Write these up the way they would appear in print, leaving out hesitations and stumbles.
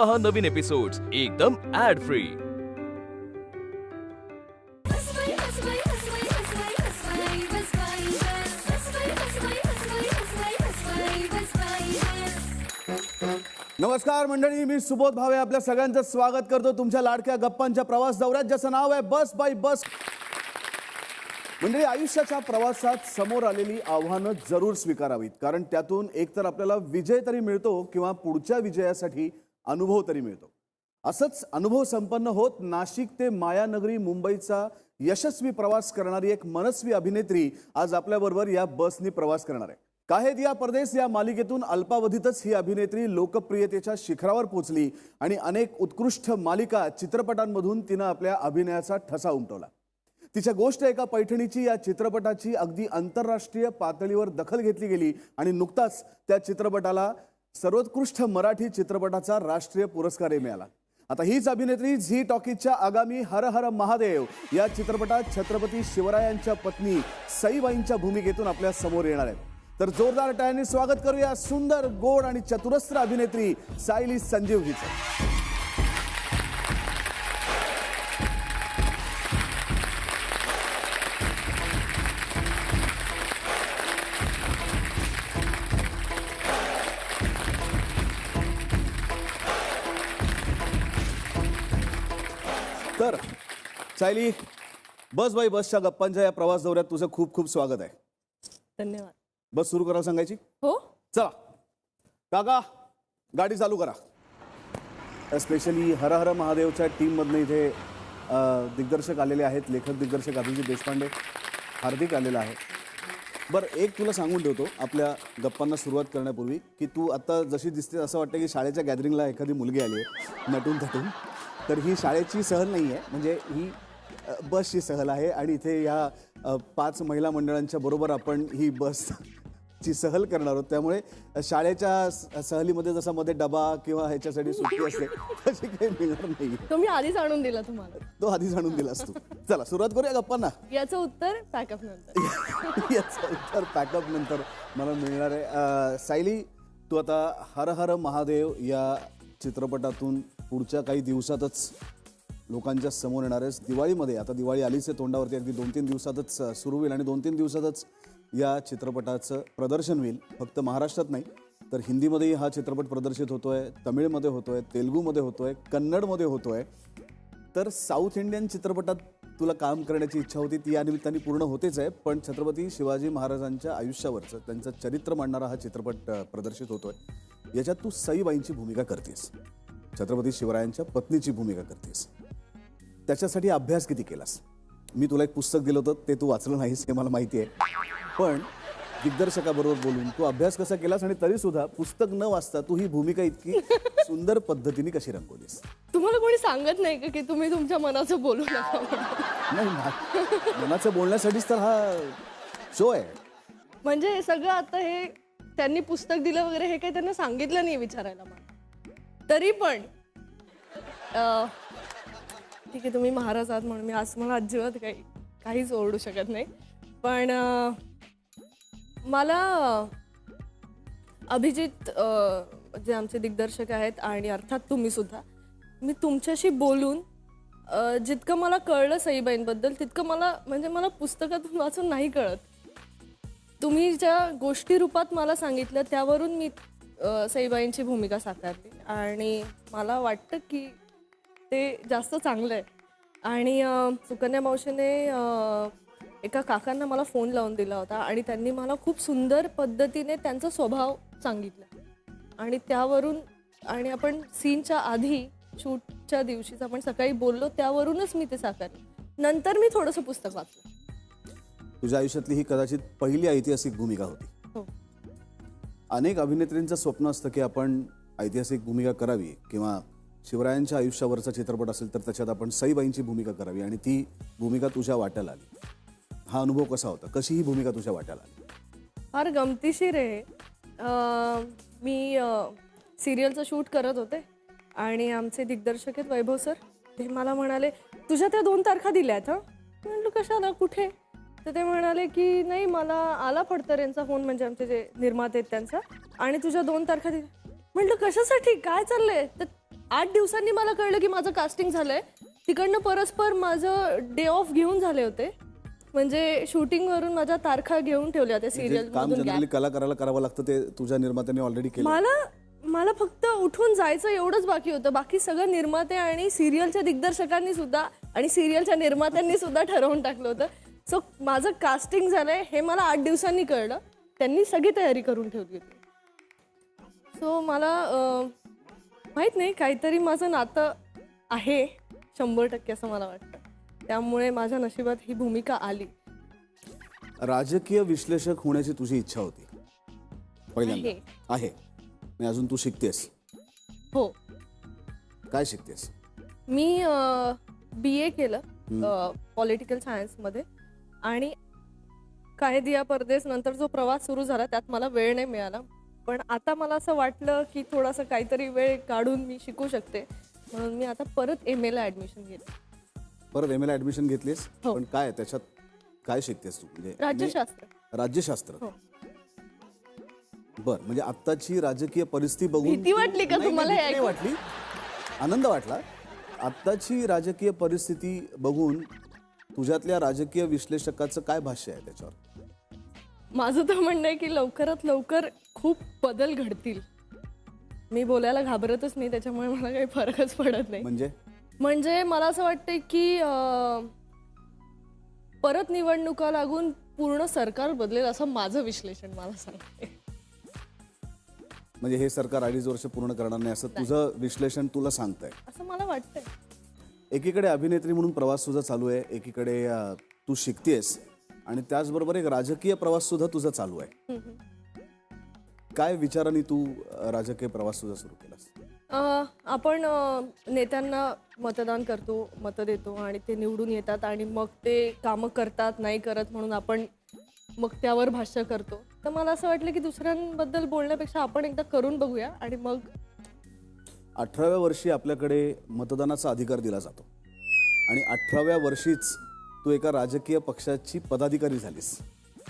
पहा नवीन एपिसोड्स एकदम add free. नमस्कार मंडळी, मी सुबोध भावे आपल्या सगळ्यांचं स्वागत करतो तुमच्या लाडक्या गप्पांच्या प्रवास दौऱ्यात, ज्याचं नाव आहे बस बाय बस. मंडळी, आयुष्याच्या प्रवासात समोर आलेली आव्हानं जरूर स्वीकारावीत, कारण त्यातून एकतर आपल्याला विजय तरी मिळतो किंवा पुढच्या विजयासाठी अनुभव तरी मिळतो. असंच अनुभव संपन्न होत नाशिक ते मायानगरी मुंबईचा यशस्वी प्रवास करणारी एक मनस्वी अभिनेत्री आज आपल्याबरोबर या बसनी प्रवास करणार आहे. काहे दिया परदेस या मालिकेतून अल्पावधीतच ही अभिनेत्री लोकप्रियतेच्या शिखरावर पोहोचली आणि अनेक उत्कृष्ट मालिका चित्रपटांमधून तिनं आपल्या अभिनयाचा ठसा उमटवला. तिच्या गोष्ट एका पैठणीची या चित्रपटाची अगदी आंतरराष्ट्रीय पातळीवर दखल घेतली गेली आणि नुकताच त्या चित्रपटाला सर्वोत्कृष्ट मराठी चित्रपटाचा राष्ट्रीय पुरस्कारही मिळाला. आता हीच अभिनेत्री झी टॉकीजच्या आगामी हर हर महादेव या चित्रपटात छत्रपती शिवरायांच्या पत्नी सईबाईंच्या भूमिकेतून आपल्या समोर येणार आहेत. तर जोरदार टाळ्यांनी स्वागत करूया सुंदर, गोड आणि चतुरस्र अभिनेत्री सायली संजीव हिचं. तर सायली, बस बाई बसच्या गप्पांच्या या प्रवास दौऱ्यात तुझं खूप खूप स्वागत आहे. धन्यवाद. बस सुरू करायला सांगायची? हो, चला काका, गाडी चालू करा. स्पेशली हर हर महादेवच्या टीममधनं इथे दिग्दर्शक आलेले आहेत, लेखक दिग्दर्शक अभिजित देशपांडे, हार्दिक आलेला आहे. बरं, एक तुला सांगून ठेवतो आपल्या गप्पांना सुरुवात करण्यापूर्वी की तू आता जशी दिसते असं वाटतं की शाळेच्या गॅदरिंगला एखादी मुलगी आली आहे नटून थटून. तर ही शाळेची सहल नाही आहे, म्हणजे ही बसची सहल आहे आणि इथे या 5 महिला मंडळांच्या बरोबर आपण ही बसची सहल करणार आहोत. त्यामुळे शाळेच्या सहलीमध्ये जसा मध्ये डबा किंवा ह्याच्यासाठी सुट्टी असते तशी काही मिळणार नाही. तो मी आधीच आणून दिला तुम्हाला. तो आधीच आणून दिलास तू. चला सुरुवात करूया गप्पांना. याचं उत्तर पॅकअप नंतर. याचं उत्तर पॅकअप नंतर मला मिळणार आहे. सायली, तू आता हर हर महादेव या चित्रपटातून पुढच्या काही दिवसातच लोकांच्या समोर येणार आहेस. दिवाळीमध्ये, आता दिवाळी आलीच आहे तोंडावरती, अगदी 2-3 दिवसातच सुरू होईल आणि 2-3 दिवसातच या चित्रपटाचं प्रदर्शन होईल. फक्त महाराष्ट्रात नाही तर हिंदीमध्येही हा चित्रपट प्रदर्शित होतोय, तमिळमध्ये होतोय, तेलुगूमध्ये होतोय, कन्नडमध्ये होतोय. तर साऊथ इंडियन चित्रपटात तुला काम करण्याची इच्छा होती, ती या निमित्ताने पूर्ण होतेच आहे. पण छत्रपती शिवाजी महाराजांच्या आयुष्यावरचं त्यांचं चरित्र मांडणारा हा चित्रपट प्रदर्शित होतोय. याच्यात तू सईबाईंची भूमिका करतेस, छत्रपती शिवरायांच्या पत्नीची भूमिका करतेस. त्याच्यासाठी अभ्यास किती केलास? मी तुला एक पुस्तक दिलं होतं, ते तू वाचलं नाहीस हे मला माहिती आहे. पण दिग्दर्शकाबरोबर बोलून तू अभ्यास कसा केलास आणि तरी सुद्धा पुस्तक न वाचता तू ही भूमिका इतकी सुंदर पद्धतीने कशी रंगवलीस? तुम्हाला कोणी सांगत नाही का की तुम्ही तुमच्या मनाचं बोलू नका? नाही, मनाचं बोलण्यासाठीच तर हा शो आहे. म्हणजे हे सगळं आता हे त्यांनी पुस्तक दिलं वगैरे हे काही त्यांना सांगितलं नाही विचारायला मला. तरी पण ठीक आहे, तुम्ही महाराज आहात म्हणून मी आज मला अजिबात काहीच ओरडू शकत नाही. पण मला अभिजित जे आमचे दिग्दर्शक आहेत आणि अर्थात तुम्ही सुद्धा, मी तुमच्याशी बोलून जितकं मला कळलं सईबाईंबद्दल तितकं मला पुस्तकातून वाचून नाही कळत. तुम्ही ज्या गोष्टी रूपात मला सांगितलं त्यावरून मी सईबाईंची भूमिका साकारली आणि मला वाटतं की ते जास्त चांगलं आहे. आणि सुकन्या मावशीने एका काकांना मला फोन लावून दिला होता आणि त्यांनी मला खूप सुंदर पद्धतीने त्यांचा स्वभाव सांगितला आणि त्यावरून, आणि आपण सीनच्या आधी शूटच्या दिवशीच आपण सकाळी बोललो त्यावरूनच मी ते साकारले. नंतर मी थोडंसं पुस्तक वाचलं. तुझ्या आयुष्यातली ही कदाचित पहिली ऐतिहासिक भूमिका होती. हो. अनेक अभिनेत्रींचं स्वप्न असतं की आपण ऐतिहासिक भूमिका करावी किंवा शिवरायांच्या आयुष्यावरचा चित्रपट असेल तर त्याच्यात आपण सईबाईंची भूमिका करावी, आणि ती भूमिका तुझ्या वाट्याला आली. हा अनुभव कसा होता? कशी ही भूमिका तुझ्या वाट्याला आली? फार गमतीशीर आहे. मी सिरियलचं शूट करत होते आणि आमचे दिग्दर्शक आहेत वैभव सर, ते मला म्हणाले तुझ्या त्या 2 तारखा दिल्यात. म्हणलं कशाला, कुठे? तर ते म्हणाले की नाही, मला आला फडतरेंचा फोन, म्हणजे आमचे जे निर्माते आहेत त्यांचा, आणि तुझ्या 2 तारखा दिल्या. म्हटलं कशासाठी, काय चाललंय? तर 8 दिवसांनी मला कळलं की माझं कास्टिंग झालंय. तिकडनं परस्पर माझं डे ऑफ घेऊन झाले होते. म्हणजे शूटिंग वरून माझ्या तारखा घेऊन ठेवल्या होत्या सिरियल काम मधून. जनरली कलाकाराला करावं लागतं ते तुझ्या निर्मात्याने ऑलरेडी केलं. मला फक्त उठून जायचं एवढंच बाकी होतं. बाकी सगळं निर्माते आणि सिरियलच्या दिग्दर्शकांनी सुद्धा आणि सिरियलच्या निर्मात्यांनी सुद्धा ठरवून टाकलं होतं. सो माझं कास्टिंग झालंय हे मला 8 दिवसांनी कळलं. त्यांनी सगळी तयारी करून ठेवली होती. सो मला माहित नाही, काहीतरी माझं नातं आहे 100% असं मला वाटतं. त्यामुळे माझ्या नशिबात ही भूमिका आली. राजकीय विश्लेषक होण्याची तुझी इच्छा होती पहिल्यांदा? आहे. आणि अजून तू शिकतेस? हो. काय शिकतेस? मी BA केलं पॉलिटिकल सायन्समध्ये. आणि काय दिया परदेस नंतर जो प्रवास सुरू झाला त्यात मला वेळ नाही मिळाला. पण आता मला असं वाटलं की थोडासा काहीतरी वेळ काढून मी शिकू शकते, म्हणून मी आता परत MA ला ऍडमिशन घेतली. परत MA ला ऍडमिशन घेतलीस? हो. पण काय त्याच्यात काय शिकतेस तू? म्हणजे राज्यशास्त्र. राज्यशास्त्र. हो. बर, म्हणजे आत्ताची राजकीय परिस्थिती बघून भीती वाटली का नाही, तुम्हाला भीती हे नाही ऐकून? वाटली, आनंद वाटला. आत्ताची राजकीय परिस्थिती बघून तुझ्यातल्या राजकीय विश्लेषकाचं काय भाष्य आहे त्याच्यावर? माझं तर म्हणणं आहे की लवकरात लवकर खूप बदल घडतील. मी बोलायला घाबरतच नाही, त्याच्यामुळे मला काही फरकच पडत नाही. म्हणजे मला असं वाटतंय की परत निवडणुका लागून पूर्ण सरकार बदलेल असं माझं विश्लेषण मला सांगते. म्हणजे हे सरकार 2.5 वर्ष पूर्ण करणार नाही असं तुझं विश्लेषण तुला सांगतंय? असं मला वाटतंय. एकीकडे अभिनेत्री म्हणून प्रवास तुझा चालू आहे, एकीकडे तू शिकतेस, आणि त्याचबरोबर एक राजकीय प्रवास सुद्धा तुझा चालू आहे. काय विचारांनी तू राजकीय प्रवास सुद्धा सुरू केलास? आपण नेत्यांना मतदान करतो, मतं देतो आणि ते निवडून येतात आणि मग ते कामं करतात नाही करत म्हणून आपण मग त्यावर भाष्य करतो. तर मला असं वाटलं की दुसऱ्यांबद्दल बोलण्यापेक्षा आपण एकदा करून बघूया. आणि मग 18व्या वर्षी आपल्याकडे मतदानाचा अधिकार दिला जातो आणि 18व्या वर्षीच तू एका राजकीय पक्षाची पदाधिकारी झालीस.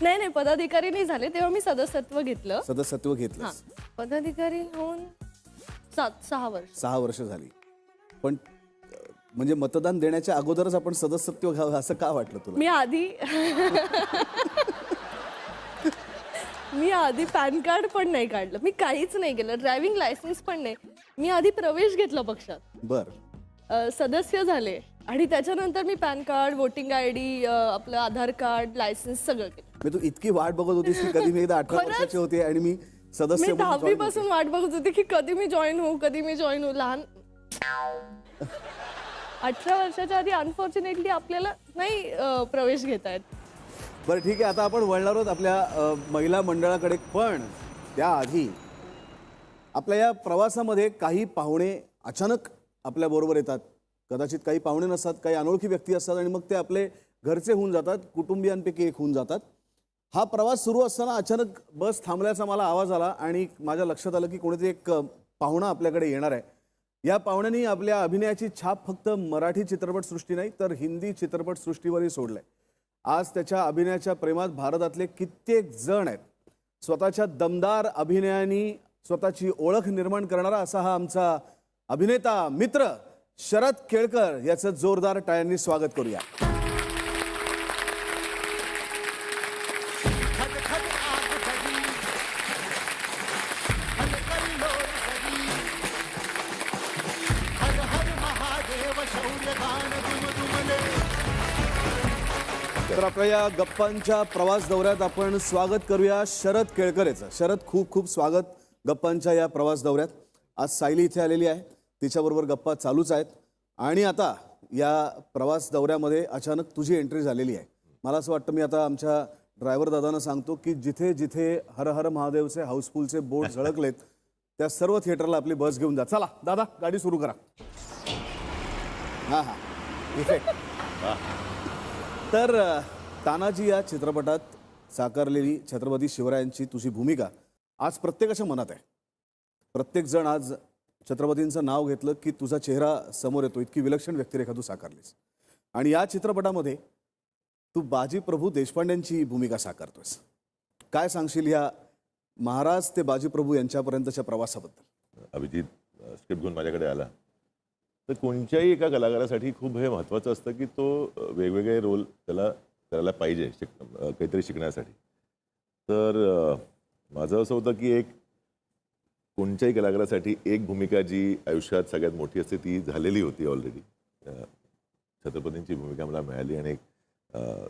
नाही, पदाधिकारी नाही झाले तेव्हा मी सदस्यत्व घेतलं. सदस्यत्व घेतलं. पदाधिकारी होऊन 6 वर्ष. 6 वर्ष झाली. पण म्हणजे मतदान देण्याच्या अगोदरच आपण सदस्यत्व घ्यावं असं का वाटलं तुला? मी आधी पॅन कार्ड पण नाही काढलं, मी काहीच नाही केलं, ड्रायव्हिंग लायसन्स पण नाही. मी आधी प्रवेश घेतला पक्षात. बर. सदस्य झाले आणि त्याच्यानंतर मी पॅन कार्ड, वोटिंग ID, आपलं आधार कार्ड, लायसन्स सगळं केलं. तू इतकी वाट बघत होतीस की कधी मी एकदा 18 वर्षाची होते आणि मी सदस्य मी 10वी पासून वाट बघत होते की कधी मी जॉईन होऊ. लहान 18 वर्षाच्या आधी अनफॉर्च्युनेटली आपल्याला नाही प्रवेश घेता येत. बरं, ठीक आहे. आता आपण वळणार आहोत आपल्या महिला मंडळाकडे, पण त्याआधी आपल्या या प्रवासामध्ये काही पाहुणे अचानक आपल्या बरोबर येतात. कदाचित काही पाहुणे नसतात, काही अनोळखी व्यक्ती असतात आणि मग ते आपले घरचे होऊन जातात, कुटुंबियांपैकी एक होऊन जातात. हा प्रवास सुरू असताना अचानक बस थांबल्याचा मला आवाज आला आणि माझ्या लक्षात आलं की कोणीतरी एक पाहुणा आपल्याकडे येणार आहे. या पाहुण्यांनी आपल्या अभिनयाची छाप फक्त मराठी चित्रपटसृष्टी नाही तर हिंदी चित्रपटसृष्टीवरही सोडलंय. आज त्याच्या अभिनयाच्या प्रेमात भारतातले कित्येक जण आहेत. स्वतःच्या दमदार अभिनयाने स्वतःची ओळख निर्माण करणारा असा हा आमचा अभिनेता मित्र शरद केळकर याचं जोरदार टाळ्यांनी स्वागत करूया. तर आपल्या या गप्पांच्या प्रवास दौऱ्यात आपण स्वागत करूया शरद केळकर याचं. शरद, खूप खूप स्वागत गप्पांच्या या प्रवास दौऱ्यात. आज सायली इथे आलेली आहे, तिच्याबरोबर गप्पा चालूच आहेत आणि आता या प्रवास दौऱ्यामध्ये अचानक तुझी एंट्री झालेली आहे. मला असं वाटतं मी आता आमच्या ड्रायव्हर दादांना सांगतो की जिथे जिथे हर हर महादेवचे हाऊसफुलचे बोर्ड झळकलेत त्या सर्व थिएटरला आपली बस घेऊन जा. चला दादा, गाडी सुरू करा. हां, इफेक्ट. तर तानाजी या चित्रपटात साकारलेली छत्रपती शिवरायांची तुझी भूमिका आज प्रत्येकाच्या मनात आहे. प्रत्येक जण आज छत्रपतींचं नाव घेतलं की तुझा चेहरा समोर येतो. इतकी विलक्षण व्यक्तिरेखा तू साकारलीस आणि या चित्रपटामध्ये तू बाजी प्रभू देशपांड्यांची भूमिका साकारतोयस. काय सांगशील या महाराज ते बाजी प्रभू यांच्यापर्यंतच्या प्रवासाबद्दल? अभिजित स्क्रिप्ट घेऊन माझ्याकडे आला तर कोणत्याही एका कलाकारासाठी खूप हे महत्त्वाचं असतं की तो वेगवेगळे रोल त्याला करायला पाहिजे काहीतरी शिकण्यासाठी. तर माझं असं होतं की एक कोणत्याही कलाकारासाठी एक भूमिका जी आयुष्यात सगळ्यात मोठी असते ती झालेली होती ऑलरेडी. छत्रपतींची भूमिका मला मिळाली आणि एक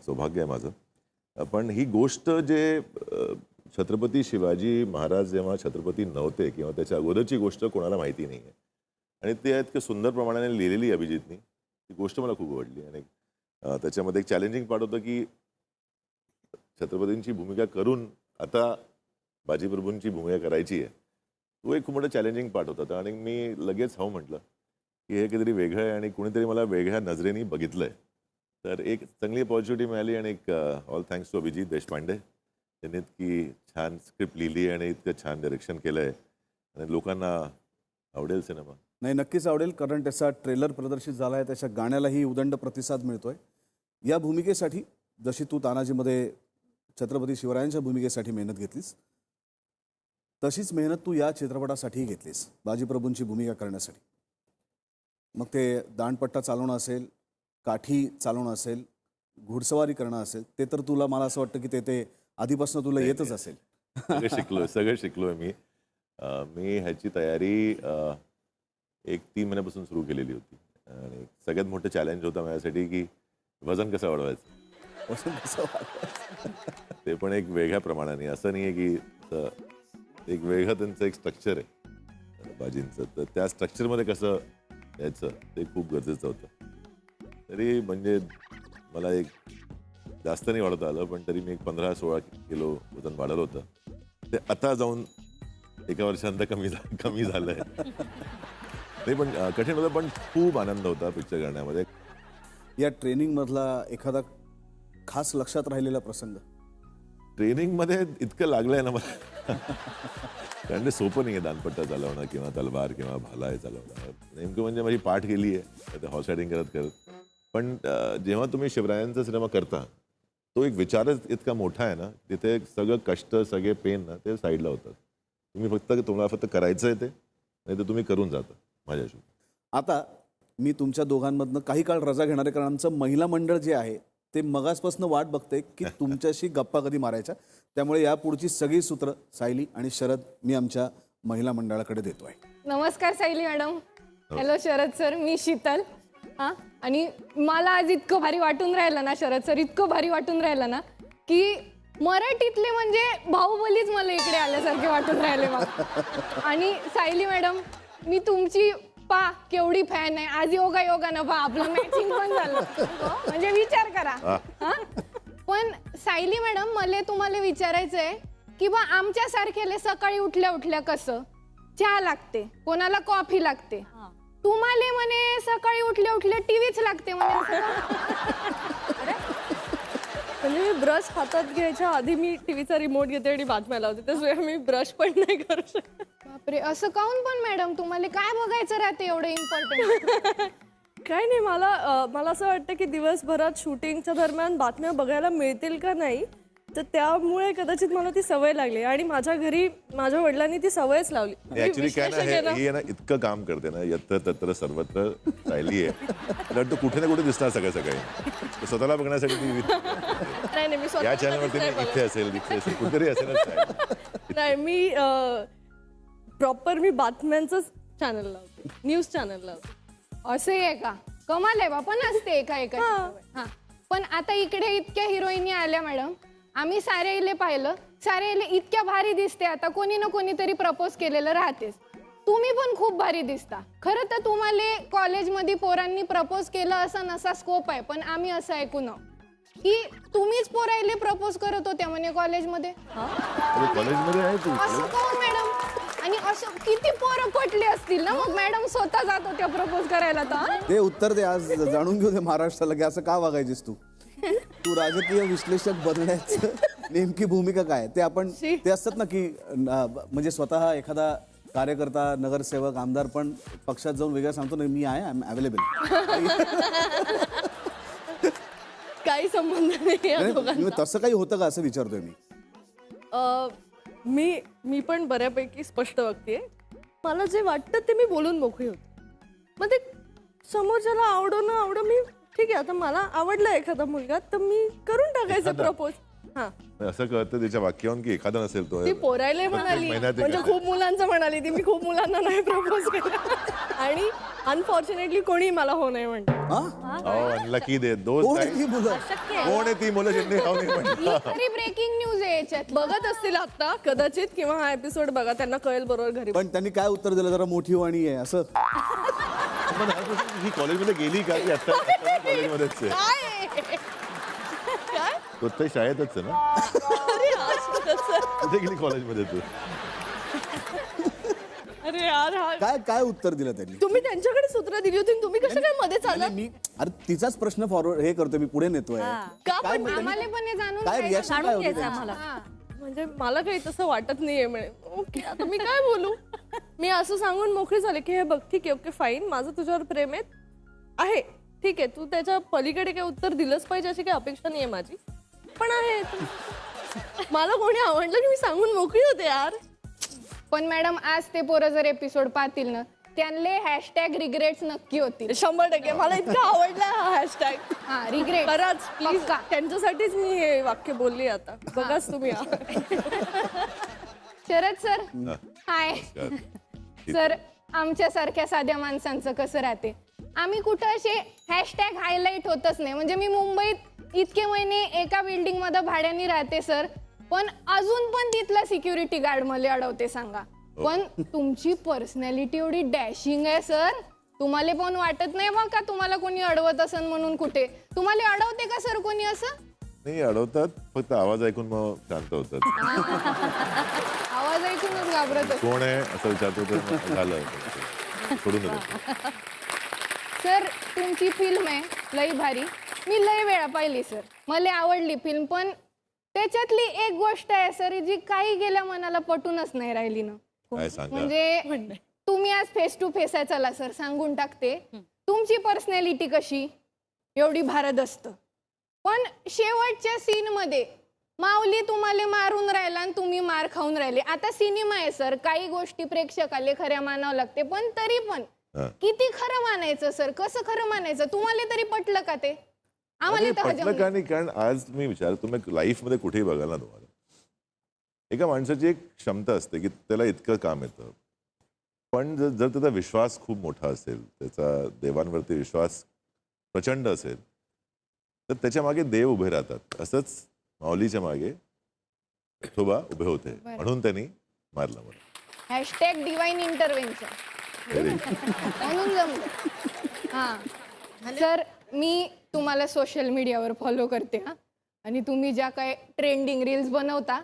सौभाग्य आहे माझं. पण ही गोष्ट जे छत्रपती शिवाजी महाराज जेव्हा छत्रपती नव्हते किंवा त्याच्या अगोदरची गोष्ट कोणाला माहिती नाही आहे आणि ते इतकं सुंदर प्रमाणाने लिहिलेली अभिजितनी ती गोष्ट मला खूप आवडली. आणि त्याच्यामध्ये एक चॅलेंजिंग पार्ट होतं की छत्रपतींची भूमिका करून आता बाजीप्रभूंची भूमिका करायची आहे. तो एक खूप मोठा चॅलेंजिंग पार्ट होता आणि मी लगेच हो म्हटलं की हे काहीतरी वेगळं आहे आणि कुणीतरी मला वेगळ्या नजरेने बघितलं आहे. तर एक चांगली अपॉर्च्युनिटी मिळाली आणि एक all thanks to Abhijit Deshpande. त्यांनी इतकी छान स्क्रिप्ट लिहिली आणि इतकं छान डायरेक्शन केलं आहे आणि लोकांना आवडेल सिनेमा. नाही, नक्कीच आवडेल, कारण त्याचा ट्रेलर प्रदर्शित झाला आहे, त्याच्या गाण्यालाही उदंड प्रतिसाद मिळतोय. या भूमिकेसाठी जशी तू तानाजीमध्ये छत्रपती शिवरायांच्या भूमिकेसाठी मेहनत घेतलीस तशीच मेहनत तू या चित्रपटासाठीही घेतलीस बाजीप्रभूंची भूमिका करण्यासाठी. मग ते दांडपट्टा चालवणं असेल, काठी चालवणं असेल, घुडसवारी करणं असेल, ते तर तुला मला असं वाटतं की ते आधीपासून तुला येतच असेल. सगळं शिकलोय मी. मी ह्याची तयारी एक 3 महिन्यापासून सुरू केलेली होती आणि सगळ्यात मोठं चॅलेंज होतं माझ्यासाठी की वजन कसं वाढवायचं. ते पण एक वेगळ्या प्रमाणाने. असं नाही आहे की एक वेगळं त्यांचं एक स्ट्रक्चर आहे बाजींचं, तर त्या स्ट्रक्चरमध्ये कसं यायचं ते खूप गरजेचं होतं. तरी म्हणजे मला एक जास्त नाही वाढवता आलं, पण तरी मी एक 15-16 किलो वजन वाढवलं होतं. ते आता जाऊन एका वर्षानंतर कमी झालं आहे. नाही पण कठीण होतं, पण खूप आनंद होता पिक्चर करण्यामध्ये. या ट्रेनिंगमधला एखादा खास लक्षात राहिलेला प्रसंग? ट्रेनिंगमध्ये इतकं लागलं आहे ना मला, कारण ते सोपं नाही आहे दांडपट्टा चालवणं किंवा तलवार किंवा भाला हे चालवणं. नेमकं म्हणजे माझी पाठ गेली आहे ते हॉर्स रायडिंग करत. पण जेव्हा तुम्ही शिवरायांचा सिनेमा करता तो एक विचारच इतका मोठा आहे ना, तिथे सगळं कष्ट सगळे पेन ना ते साईडला होतात. तुम्हाला फक्त करायचं आहे ते, नाही तर तुम्ही करून जाता माझ्याशी. आता मी तुमच्या दोघांमधनं काही काळ रजा घेणार आहे, कारण आमचं महिला मंडळ जे आहे ते मगासपासून वाट बघते की तुमच्याशी गप्पा कधी मारायच्या. त्यामुळे यापुढची सगळी सूत्र सायली आणि शरद मी आमच्या महिला मंडळाकडे देतो आहे. नमस्कार Sayali madam. Hello Sharad sir, मी शीतल. हां, आणि मला आज इतकं भारी वाटून राहिलं ना शरद सर, इतकं भारी वाटून राहिलं ना की मराठीतले म्हणजे बाहुबलीच मला इकडे आल्यासारखे वाटून राहिले मला. आणि सायली मॅडम, मी तुमची केवढी फॅन आहे. आज योगानं आपलं मॅचिंग पण झालं. म्हणजे विचार करा. पण सायली मॅडम, मला तुम्हाला विचारायचं आहे की बा आमच्या सारखेले सकाळी उठल्या उठल्या कसं चहा लागते, कोणाला कॉफी लागते, तुम्हाला म्हणे सकाळी उठल्या उठल्या टीव्हीच लागते म्हणे. म्हणजे मी ब्रश हातात घ्यायच्या आधी मी टीव्हीचा रिमोट घेते आणि बातम्या लावते, त्याशिवाय मी ब्रश पण नाही करू शकत. बापरे, असं काऊन पण मॅडम? तुम्हाला काय बघायचं राहते एवढं इम्पॉर्टंट? काय नाही, मला असं वाटतं की दिवसभरात शूटिंगच्या दरम्यान बातम्या बघायला मिळतील का नाही, तर त्यामुळे कदाचित मला ती सवय लागली आणि माझ्या घरी माझ्या वडिलांनी ती सवयच लावली. ऍक्च्युली काय ना, हे ना इतकं काम करते ना, यत्र तत्र सर्वत्र सायली आहे. तो कुठे ना कुठे दिसणार सगळ्या स्वतःला बघण्यासाठी ती नाही, मी या चॅनलवरती इथे असेल कुठेतरी असेल. नाही, मी प्रॉपर मी बातम्यांचंच चॅनल लावते, न्यूज चॅनल लावते. असे आहे का? कमाल आहे बापा. नसते एका. हा, पण आता इकडे इतक्या हिरोईनी आल्या मॅडम, आम्ही सारेले पाहिलं, सारेले इतक्या भारी दिसते. आता कोणी ना कोणीतरी प्रपोज केलेलं राहतेच. तुम्ही पण खूप भारी दिसता. खरं तर तुम्हाला कॉलेजमध्ये पोरांनी प्रपोज केलं असं नसा स्कोप आहे, पण आम्ही असं ऐकून की तुम्हीच पोरायले प्रपोज करत होत्या म्हणे कॉलेजमध्ये. कॉलेजमध्ये आहे तू असं कोण मॅडम? आणि असं किती पोरं पटले असतील ना मग मॅडम स्वतः जात होत्या प्रपोज करायला. तर ते उत्तर दे, आज जाणून घेऊ दे महाराष्ट्राला की असं का वागायचीस तू. तू राजकीय विश्लेषक बनण्याचं नेमकी भूमिका काय ते आपण ते असतात ना की म्हणजे स्वतः एखादा कार्यकर्ता, नगरसेवक, आमदार पण पक्षात जाऊन वेगळं सांगतो ना, मी आहे, आय एम अवेलेबल. काही संबंध नाही. तसं काही होतं का असं विचारतोय मी. मी पण बऱ्यापैकी स्पष्ट वागतेय. मला जे वाटतं ते मी बोलून मोकळी होते. मग ते समोरच्याला आवडो न आवडो मी ठीक आहे आता मला आवडला एखादा मुलगा तर मी करून टाकायचं प्रपोज. हा असं कळतं त्याच्या वाक्यावरून की एखादा नसेल तो ती पोरायला म्हणाली महिन्यात म्हणजे एक- खूप मुलांचं म्हणाली ती मी खूप मुलांना नाही प्रपोज केलं आणि अनफॉर्च्युनेटली कोणी मला हो नाही म्हणत. अनलकी दे दोस्त कोण आहे आहे. ती मुलं? कोण आहे ती मुलं ज्यांनी हो नाही म्हटलं? तरी ब्रेकिंग न्यूज आहे याच्यात. बघत असतील आता कदाचित किंवा हा एपिसोड बघा त्यांना कळेल बरोबर घरी. पण त्यांनी काय उत्तर दिलं जरा मोठी वाणी आहे असं. पण ही कॉलेजमध्ये गेली का ती आता कॉलेजमध्येच आहे काय तो तर शाळेतच आहे ना अरे यार, कुठे गेली कॉलेजमध्ये तू अरे यार हा काय काय उत्तर दिलं त्यांनी? तुम्ही त्यांच्याकडे सूत्र दिली होती तुम्ही कसं काय मध्ये चालला? आणि मी अरे तिचाच प्रश्न फॉरवर्ड हे करतोय मी पुढे नेतोय. का काय पण म्हणते? आम्हाला पण हे जाणून काय घ्यायचं. रिॲक्शन काय होती त्यांची? हा. म्हणजे मला काही तसं वाटत नाहीये म्हणे. ओके आता मी काय बोलू. मी असं सांगून मोकळी झाले की हे बघ ठीक आहे ओके फाईन माझं तुझ्यावर प्रेम आहे ठीक आहे तू त्याच्या पलीकडे काही उत्तर दिलंच पाहिजे अशी काही अपेक्षा नाहीये माझी पण आहे मला कोणी आवडलं की मी सांगून मोकळी होते यार. पण मॅडम आज ते पोरं जर एपिसोड पाहतील ना त्यांले हॅशटॅग रिग्रेट्स नक्की होतील. 100% मला इतकं आवडला हा हॅशटॅग. हा रिग्रेट खरंच प्लीज पक्का. त्यांच्यासाठीच मी हे वाक्य बोलली आता बघाच तुम्ही. शरद सर हाय सर आमच्यासारख्या साध्या माणसांचं कसं राहते आम्ही कुठं असे हॅशटॅग हायलाईट होतच नाही. म्हणजे मी मुंबईत इतके महिने एका बिल्डिंग मध्ये भाड्याने राहते सर पण अजून पण तिथला सिक्युरिटी गार्ड मला अडवते सांगा. पण तुमची पर्सनॅलिटी एवढी डॅशिंग आहे सर तुम्हाला पण वाटत नाही बा का तुम्हाला कोणी अडवत असन म्हणून कुठे तुम्हाला अडवते का सर कोणी असं? नाही अडवतात फक्त आवाज ऐकून मग शांत होतात. आवाज ऐकूनच घाबरत असते. कोण आहे असं विचारतो तर मग झालं सोडून देतो. सर तुमची फिल्म आहे लई भारी मी लई वेळा पाहिली सर मला आवडली फिल्म पण त्याच्यातली एक गोष्ट आहे सर जी काही गेल्या मनाला पटूनच नाही राहिली ना. काय सांगा म्हणजे तुम्ही आज फेस टू फेस आहे चला सर सांगून टाकते तुमची पर्सनॅलिटी कशी एवढी भारदस्त पण शेवटच्या सीन मध्ये माऊली तुम्हाला मारून राहिला आणि तुम्ही मार खाऊन राहिले. आता सिनेमा आहे सर काही गोष्टी प्रेक्षकाला खऱ्या मानावं लागते पण तरी पण हा. किती खरं मानायचं सर कसं खरं मानायचं तुम्हाला तरी पटलं का ते आम्हाला तर हजम पटलं का नाही. नाही कारण आज मी विचार तुम्ही लाईफ मध्ये कुठेही बघाल ना तुम्हाला एका माणसाची एक क्षमता असते की त्याला इतकं काम येतं पण जर त्याचा विश्वास खूप मोठा असेल त्याचा देवांवरती विश्वास प्रचंड असेल तर त्याच्या मागे देव उभे राहतात. असंच माऊलीच्या मागे विठोबा उभे होते म्हणून त्यांनी मारलं मला. हॅशटॅग डिवाइन इंटरव्हेन्शन म्हणून जमलं. हा सर मी तुम्हाला सोशल मीडियावर फॉलो करते हा आणि तुम्ही ज्या काय ट्रेंडिंग रील्स बनवता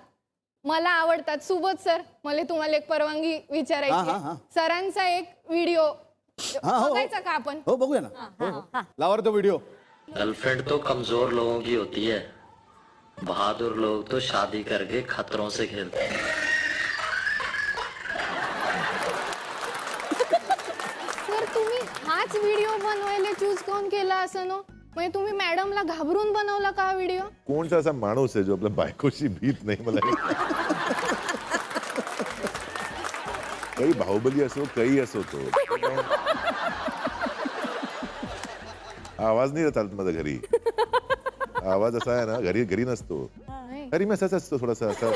मला आवडतात. सुबोध सर मला तुम्हाला एक परवानगी विचारायची हा, आहे. हा. सरांचा एक व्हिडिओ हो. बघायचा का आपण? हो बघूया ना. लावा रे तो व्हिडिओ. गर्लफ्रेंड तो कमजोर लोगों की होती है बहादुर लोग तो शादी करके खतरों से खेलते हैं. सर तुम्ही हाच व्हिडिओ बनवायला चूज कोण केला असं नो म्हणजे तुम्ही मॅडमला घाबरून बनवला का हा व्हिडिओ? कोणता असा माणूस आहे जो आपल्या बायकोशी भीत नाही मला काही बाहुबली असो काही असो तो आवाज नाही चालत माझा घरी. आवाज असा आहे ना घरी नसतो घरी मी असाच असतो थोडासा असा.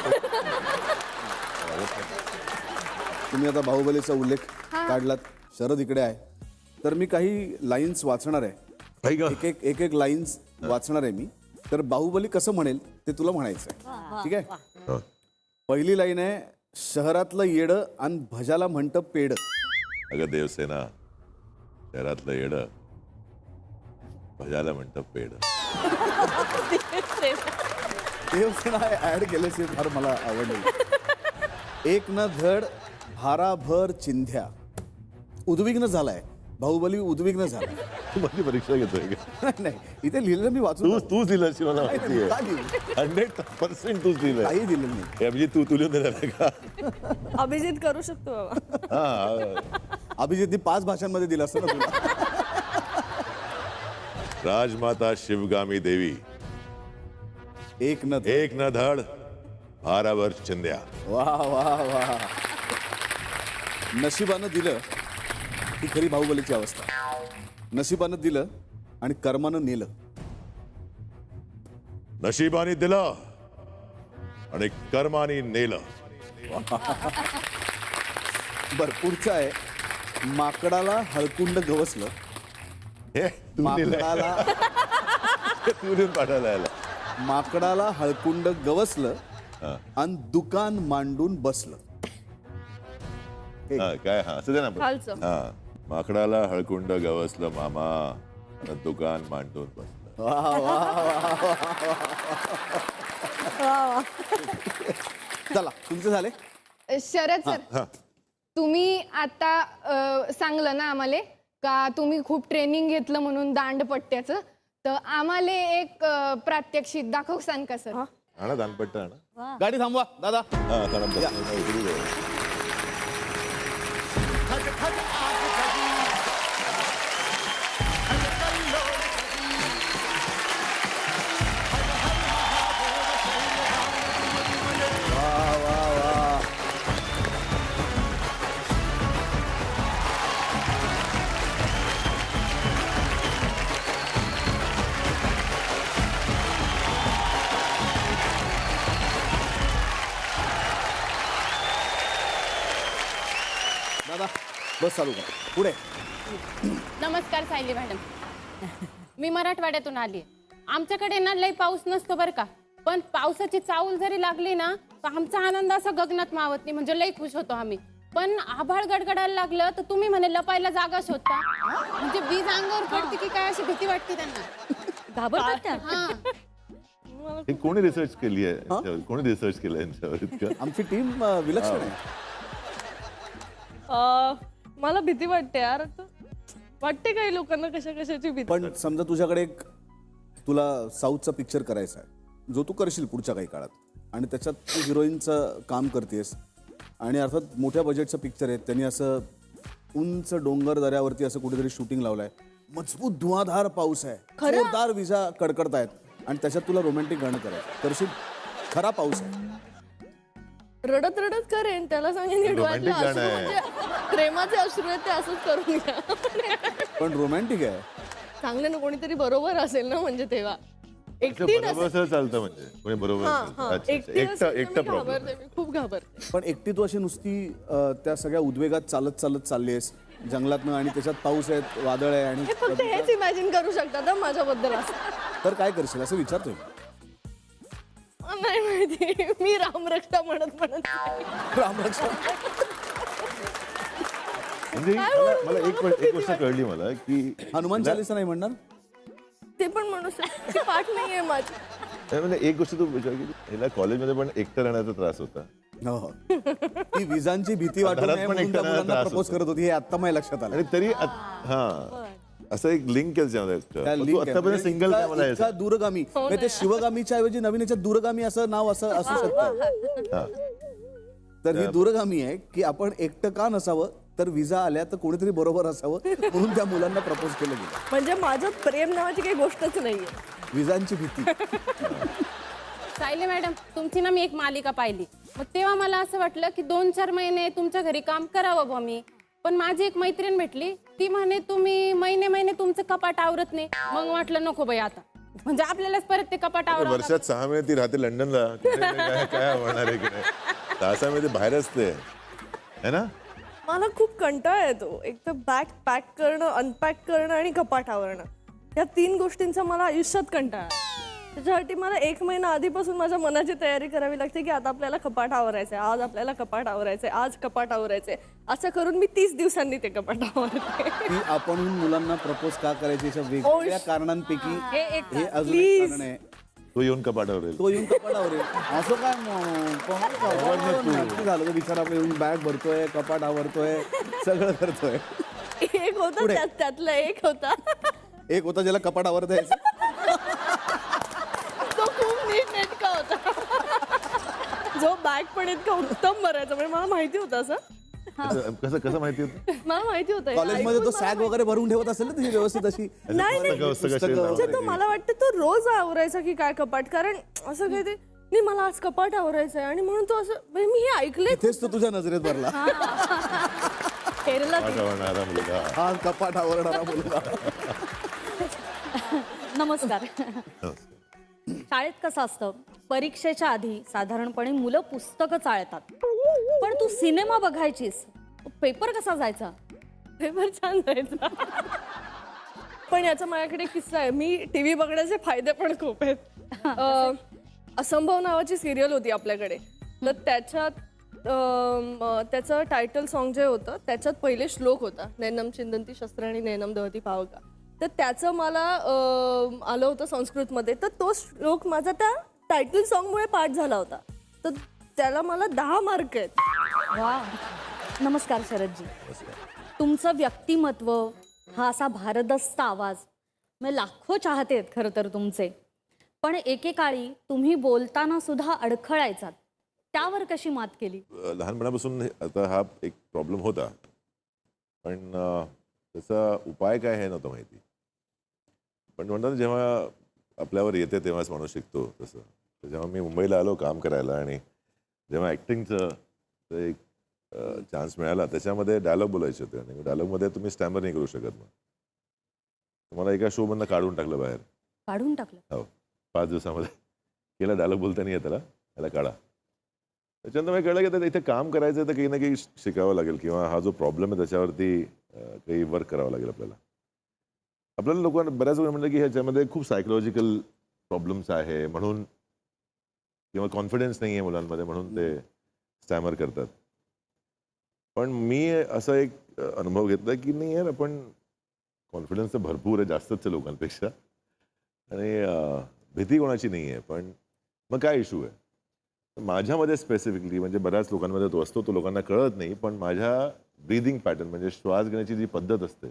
तुम्ही आता बाहुबलीचा उल्लेख काढलात शरद इकडे आहे तर मी काही लाईन्स वाचणार आहे. एक एक लाईन्स वाचणार आहे मी तर बाहुबली कसं म्हणेल ते तुला म्हणायचं आहे ठीक आहे. हो. पहिली लाईन आहे शहरातलं येडं आणि भजाला म्हणतं पेड. अगं देवसेना शहरातलं येडं भजाला म्हणतं पेड. देवसेना ऍड केल्याचे फार मला आवडले. एक न धड भाराभर चिंध्या. उद्विग्न झालाय बाहुबली उद्विग्न झालाय. तू माझी परीक्षा घेतोय का? नाही इथे लिहिलेलं मी वाचून तूच लिहिलं अशी मला नाही, माहिती का आहे. लिहिलं? 100% तूच लिहिलंय. काही दिलं नाही. हे म्हणजे तू लिहून देणार का? अभिजित करू शकतो बाबा. हा. अभिजितनी 5 भाषांमध्ये दिलं असतं ना तुला. राजमाता शिवगामी देवी एक न धड. एक न धड भारावर चिंध्या. वा वा वा नशिबानं दिलं ही खरी बाहुबलीची अवस्था. नशिबानं दिलं आणि कर्मानं नेलं. नशिबाने दिलं आणि कर्माने नेलं. बर पुढचं आहे, माकडाला हळकुंड गवसलं. हे तू दिलंय. माकडाला तू लिहून पाठवायला आला. माकडाला हळकुंड गवसलं आणि दुकान मांडून बसलं. हा, काय हा असं दे ना आपण. खालचं. हा, माकडाला हळकुंड गवसलं मामा आणि दुकान मांडून बसलं. वा, वा, वा. चला तुमचे झाले. शरद सर, तुम्ही आता सांगलं ना आम्हाला का तुम्ही खूप ट्रेनिंग घेतलं म्हणून दांडपट्ट्याचं, तर आम्हाला एक प्रात्यक्षिक दाखव सांग का सर? आणा दानपट्टा आणा. गाडी थांबवा दादा. हा, कारण बसलं इकडे जाऊ. दादा बस चालू कर पुढे. नमस्कार सायली मॅडम. मी मराठवाड्यातून आली. आमच्याकडे ना लई पाऊस नसतो बरं का, पण पावसाची चावल जरी लागली ना तर आमचा आनंद असा गगनात मावत नाही, म्हणजे लई खुश होतो आम्ही. पण आभाळ गडगडायला लागलं तर तुम्ही म्हणे लपायला जागा शोधता, म्हणजे वीज अंगावर पडते की काय अशी भीती वाटते त्यांना. घाबरतात त्या. हा, हे कोणी रिसर्च केली आहे यांच्यावर? कोणी रिसर्च केलं यांच्यावर इतकं? आमची टीम विलक्षण आहे. मला भीती वाटते यार. आता वाटते काही लोकांना कशा कशाची भीती. पण समजा तुझ्याकडे एक तुला साऊथचा पिक्चर करायचा आहे जो तू करशील पुढच्या काही काळात, आणि त्याच्यात तू हिरोईनचं काम करतेस, आणि अर्थात मोठ्या बजेटचं पिक्चर आहे, त्यांनी असं उंच डोंगर दऱ्यावरती असं कुठेतरी शूटिंग लावलंय, मजबूत धुवाधार पाऊस आहे, जोरदार विजा कडकडतायत, आणि त्याच्यात तुला रोमॅन्टिक गाणं करायचं करशील. खरा पाऊस आहे. रडत रडत करेन, त्याला सांगेन डोळ्यातले romantic अश्रू गाणं आहे. म्हणजे प्रेमाचे अश्रू आहेत ते असंच करून घ्या. पण रोमॅन्टिक आहे. चांगलं ना कोणीतरी बरोबर असेल ना, म्हणजे तेव्हा अच्छा, एकटी बरोबर असं चालतं म्हणजे कोणी बरोबर असेल. अच्छा, अच्छा. एकटी एकटा असेल तर एकटा मी प्रॉब्लेम. घाबरते, मी खूप घाबरते. पण एकटी तू अशी नुसती त्या सगळ्या उद्वेगात चालत चालत चाललीस जंगलातनं, आणि त्याच्यात पाऊस आहे, वादळ आहे, आणि हे फक्त हेच इमॅजिन करू शकतात ना माझ्याबद्दल असं. तर काय करशील असं विचारतोय. नाही माहिती, मी रामरक्षा म्हणत म्हणत रामरक्षा. म्हणजे मला एक गोष्ट कळली मला की हनुमान चालीसा नाही म्हणणार. ते पण म्हणू शकते. पाठ नाहीये माझी. म्हणजे एक गोष्ट तू विचार केली, हिला कॉलेजमध्ये पण एकटं राहण्याचा त्रास होता. हो. ती विजांची भीती वाटू घरात नये पण म्हणून त्या एकट्याला मुलांना त्रास प्रपोज होतो. करत होती, हे आता मला लक्षात आलं. आणि तरी हा असं एक लिंक केलं त्या त्यामध्ये. link तू आहे. आतापर्यंत म्हणजे सिंगल काय मला इतका दूरगामी, म्हणजे ते शिवगामीच्या ऐवजी नवीन याच्यात दूरगामी असं नाव असू शकतं. तर ही दूरगामी आहे की आपण एकटं का नसावं, तर विजा आल्या तर कोणीतरी बरोबर असावं म्हणून त्या मुलांना प्रपोज केलं गेलं. म्हणजे माझं प्रेम नावाची काही गोष्टच नाहीये. विजांची भीती. सायली मॅडम, तुमची ना मी एक मालिका पाहिली, मग तेव्हा मला असं वाटलं की 2-4 महिने तुमच्या घरी काम करावं बा मी. पण माझी एक मैत्रीण भेटली, ती म्हणे तुम्ही महिने महिने तुमचं कपाट आवरत नाही. मग म्हटलं नको बाई, आता म्हणजे आपल्यालाच परत ते कपाट आवरावं लागतं. वर्षात 6 महिने ती राहते लंडनला. काय होणार आहे की नाही, 6 महिने बाहेर असते है ना. मला खूप कंटाळा येतो. एक तर बॅग पॅक करणं, अनपॅक करणं आणि कपाट आवरणं, या 3 गोष्टींचा मला आयुष्यात कंटाळा. त्याच्यासाठी मला 1 महिना आधीपासून माझ्या मनाची तयारी करावी लागते की आता आपल्याला कपाट आवरायचंय, आज आपल्याला कपाट आवरायचंय, आज कपाट आवरायचंय. असं करून मी 30 दिवसांनी ते कपाट आवरते. की आपण मुलांना प्रपोज का करायचे याच्या वेगवेगळ्या कारणांपैकी हे अजून एक कारण आहे. तो येऊन कपाटावर येईल. तो येऊन कपाटावर आहे. असं काय नक्की झालं. तो बिचारा आपलं येऊन बॅग भरतोय, कपाट आवरतोय, सगळं करतोय. एक होता त्यातला एक होता एक होता ज्याला कपाट आवरता यायचं. तो खूप नीट नेटका होता, जो बॅग पण इतका उत्तम भरायचा. म्हणजे मला माहिती होतं असं. कसं माहिती होतं? मला माहिती होतं. कॉलेजमध्ये तो सॅग वगैरे भरून ठेवत असेल ना, त्याची व्यवस्थित अशी. नाही नाही, पुस्तकं कशी म्हणजे तो मला वाटतं तो रोज आवरायचा की काय कपाट, कारण असं काही ते नाही मला आज कपाट आवरायचंय, आणि म्हणून तो असं म्हणजे मी हे ऐकलंय. तेच तो तुझ्या नजरेत भरला. केरला कपाट आवडणारा मुलगा. हा कपाट आवरणारा मुलगा. नमस्कार. शाळेत कसं असतं, परीक्षेच्या आधी साधारणपणे मुलं पुस्तकं चाळतात, पण तू सिनेमा बघायचीस, पेपर कसा जायचा? पेपर छान जायचा. पण याचा माझ्याकडे किस्सा आहे. मी टीव्ही बघण्याचे फायदे पण खूप आहेत. असंभव नावाची सिरियल होती आपल्याकडे, तर त्याचं टायटल सॉन्ग जे होतं त्याच्यात पहिले श्लोक होता, नैनम चिंदंती शस्त्राणी नैनम दहती पावका. तर त्याचं मला आलं होतं संस्कृतमध्ये, तर तो श्लोक माझा त्या टायटल सॉन्गमुळे पाठ झाला होता. तर त्याला मला 10 मार्क आहेत. वा. नमस्कार शरदजी. तुमचं व्यक्तिमत्व, हा असा भारदस्त आवाज, म्हणजे लाखो चाहते आहेत खरं तर तुमचे, पण एकेकाळी तुम्ही बोलताना सुद्धा अडखळायचात, त्यावर कशी मात केली? लहानपणापासून आता हा एक प्रॉब्लेम होता, पण त्याचा उपाय काय हे नव्हतं माहिती. पण म्हणतात ना, जेव्हा आपल्यावर येते तेव्हाच माणूस शिकतो. तसं तर जेव्हा मी मुंबईला आलो काम करायला आणि जेव्हा ॲक्टिंगचं एक चान्स मिळाला, त्याच्यामध्ये डायलॉग बोलायचे होते आणि डायलॉगमध्ये तुम्ही स्टॅमर नाही करू शकत. मग तुम्हाला एका शोमधनं काढून टाकलं बाहेर. काढून टाकलं? हो, 5 दिवसामध्ये. केला डायलॉग बोलता नाही येत त्याला काढा. त्याच्यानंतर मला कळलं की आता इथे काम करायचं तर काही ना काही शिकावं लागेल, किंवा हा जो प्रॉब्लेम आहे त्याच्यावरती काही वर्क करावं लागेल आपल्याला. लोकांना बऱ्याच वेळा म्हणलं की ह्याच्यामध्ये खूप सायकोलॉजिकल प्रॉब्लेम्स आहे म्हणून, किंवा कॉन्फिडन्स नाही आहे मुलांमध्ये म्हणून ते स्टॅमर करतात. पण मी असा एक अनुभव घेतला की नाही यार, आपण कॉन्फिडन्स तर भरपूर आहे, जास्तच आहे लोकांपेक्षा, आणि भीती कोणाची नाही आहे. पण मग काय इश्यू आहे माझ्यामध्ये स्पेसिफिकली, म्हणजे बऱ्याच लोकांमध्ये तो असतो, तो लोकांना कळत नाही, पण माझ्या ब्रीदिंग पॅटर्न म्हणजे श्वास घेण्याची जी पद्धत असते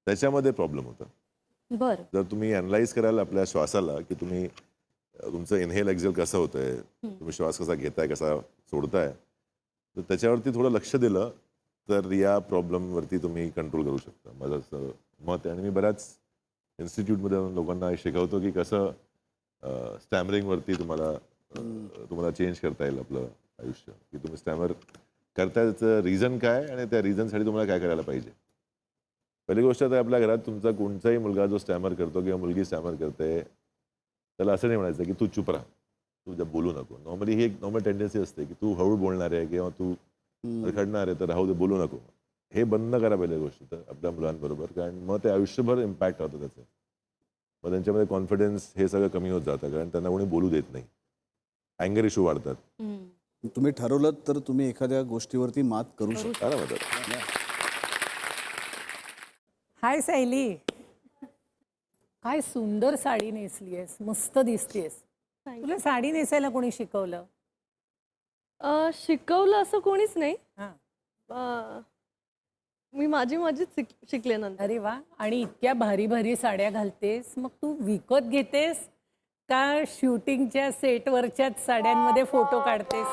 त्याच्यामध्ये प्रॉब्लेम होता. बरं. जर तुम्ही अनलाइज कराल आपल्या श्वासाला की तुम्ही तुमचं इनहेल एक्झेल कसं होतंय, तुम्ही श्वास कसा घेताय कसा सोडताय, तर त्याच्यावरती थोडं लक्ष दिलं तर या प्रॉब्लेमवरती तुम्ही कंट्रोल करू शकता, माझं असं मत आहे. आणि मी बऱ्याच इन्स्टिट्यूटमध्ये लोकांना शिकवतो की कसं स्टॅमरिंगवरती तुम्हाला चेंज करता येईल आपलं आयुष्य, की तुम्ही स्टॅमर करताय त्याचं रिझन काय आणि त्या रिझनसाठी तुम्हाला काय करायला पाहिजे. पहिली गोष्ट तर आपल्या घरात तुमचा कोणताही मुलगा जो स्टॅमर करतो किंवा मुलगी स्टॅमर करते, त्याला असं नाही म्हणायचं की तू चुप राहा, तू जर बोलू नको. नॉर्मली ही एक नॉर्मल टेंडन्सी असते की तू हळू बोलणार आहे किंवा तू रखडणार आहे तर राहू दे, बोलू नको. हे बंद करा पहिल्या गोष्ट तर आपल्या मुलांबरोबर, कारण मग ते आयुष्यभर इम्पॅक्ट होतं त्याचं. मग त्यांच्यामध्ये कॉन्फिडन्स हे सगळं कमी होत जातं, कारण त्यांना कोणी बोलू देत नाही, अँगर इश्यू वाढतात. तुम्ही ठरवलं तर तुम्ही एखाद्या गोष्टीवरती मात करू शकता. हाय सायली, काय सुंदर साडी नेसलीयस, मस्त दिसतेस. तुला साडी नेसायला कोणी शिकवलं? शिकवलं असं कोणीच नाही. हां. मी माझीच शिकले नंतर. अरे वा. आणि इतक्या भारी भारी साड्या घालतेस, मग तू विकत घेतेस का शूटिंगच्या सेटवरच्याच साड्यांमध्ये फोटो काढतेस?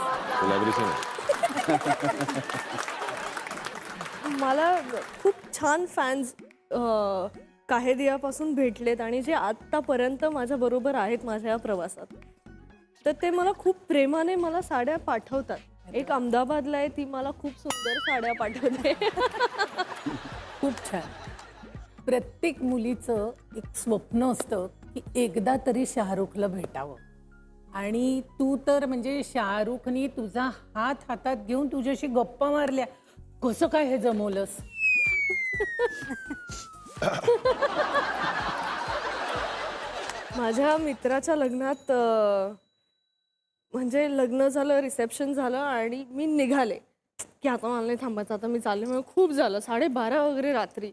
मला खूप छान फॅन्स काहेदियापासून भेटलेत आणि जे आत्तापर्यंत माझ्या बरोबर आहेत माझ्या या प्रवासात, तर ते मला खूप प्रेमाने मला साड्या पाठवतात. एक अहमदाबादला आहे, ती मला खूप सुंदर साड्या पाठवते. खूप छान. प्रत्येक मुलीचं एक स्वप्न असतं की एकदा तरी शाहरुखला भेटावं, आणि तू तर म्हणजे शाहरुखनी तुझा हात हातात घेऊन तुझ्याशी गप्पा मारल्या. कसं काय हे जमवलंस? माझ्या मित्राच्या लग्नात म्हणजे लग्न झालं, रिसेप्शन झालं आणि मी निघाले की आता मला नाही थांबायचं, आता मी चालले. मग खूप झालं, 12:30 वगैरे रात्री.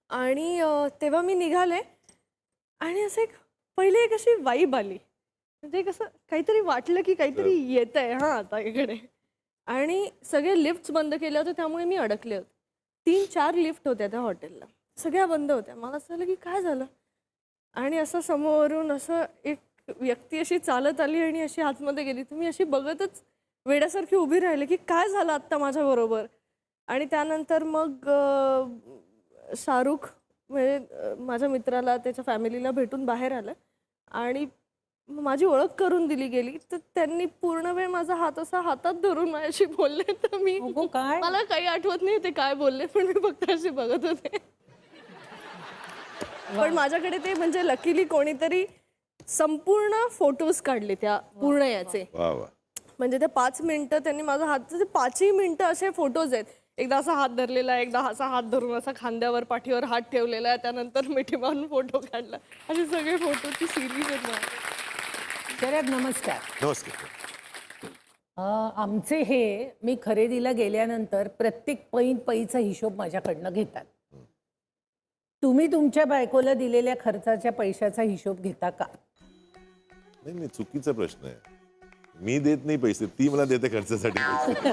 आणि तेव्हा मी निघाले आणि असं पहिले एक अशी वाईब आली, म्हणजे कसं काहीतरी वाटलं की काहीतरी येत आहे हां आता इकडे. आणि सगळे लिफ्ट्स बंद केले होते, त्यामुळे मी अडकले होते. 3-4 लिफ्ट होत्या त्या हॉटेलला, सगळ्या बंद होत्या. मला असं झालं की काय झालं, आणि असं समोरून असं एक व्यक्ती अशी चालत आली आणि अशी आतमध्ये गेली. तुम्ही अशी बघतच वेड्यासारखी उभी राहिले की काय झालं आत्ता माझ्याबरोबर. आणि त्यानंतर मग शाहरुख म्हणजे माझ्या मित्राला त्याच्या फॅमिलीला भेटून बाहेर आलं आणि माझी ओळख करून दिली गेली, तर त्यांनी पूर्ण वेळ माझा हात असा हातात धरून माझ्याशी बोलले. तर मी अगो, काय? मला काही आठवत नाही ते काय बोलले, पण मी फक्त अशी बघत होते. पण माझ्याकडे ते म्हणजे लकीली कोणीतरी संपूर्ण फोटोज काढले त्या पूर्ण याचे. वा वा. म्हणजे ते 5 मिनिटं त्यांनी माझा हात, 5ही मिनिटं असे फोटोज आहेत. एकदा असा हात धरलेला, एकदा असा हात धरून असा खांद्यावर पाठीवर हात ठेवलेला आहे, त्यानंतर मिठी मारून फोटो काढला. असे सगळे फोटोची सिरीज आहेत माझ्या. शरद नमस्कार. नमस्कार. आमचे हे मी खरेदीला गेल्यानंतर प्रत्येक पैचा हिशोब माझ्याकडनं घेतात. तुम्ही तुमच्या बायकोला दिलेल्या खर्चाच्या पैशाचा हिशोब घेता का? नाही नाही, चुकीचा प्रश्न आहे. मी देत नाही पैसे, ती मला देते खर्चासाठी पैसे.